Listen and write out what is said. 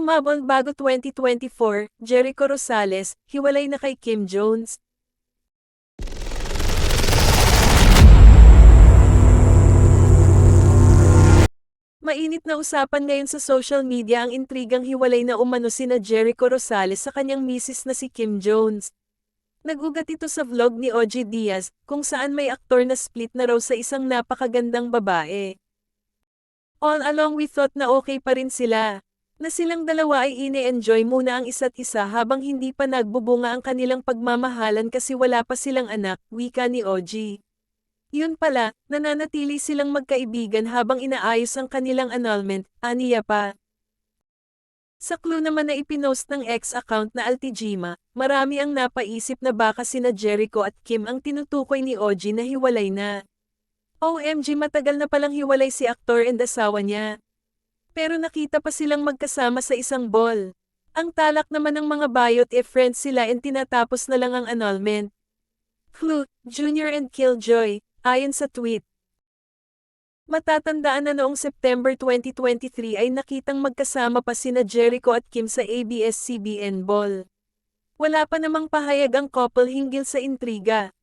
Humabol bago 2024, Jericho Rosales, hiwalay na kay Kim Jones. Mainit na usapan ngayon sa social media ang intrigang hiwalay na umano sina Jericho Rosales sa kanyang misis na si Kim Jones. Nag-ugat ito sa vlog ni OG Diaz, kung saan may aktor na split na raw sa isang napakagandang babae. All along we thought na okay pa rin sila. Na silang dalawa ay ine-enjoy muna ang isa't isa habang hindi pa nagbubunga ang kanilang pagmamahalan kasi wala pa silang anak, wika ni OG. Yun pala, nananatili silang magkaibigan habang inaayos ang kanilang annulment, aniya pa. Sa clue naman na ipinost ng ex-account na Altijima, marami ang napaisip na baka sina Jericho at Kim ang tinutukoy ni OG na hiwalay na. OMG, matagal na palang hiwalay si aktor and asawa niya. Pero nakita pa silang magkasama sa isang ball. Ang talak naman ng mga bayot friends sila and tinatapos na lang ang annulment. Clue, Junior and Killjoy, ayon sa tweet. Matatandaan na noong September 2023 ay nakitang magkasama pa sina Jericho at Kim sa ABS-CBN Ball. Wala pa namang pahayag ang couple hinggil sa intriga.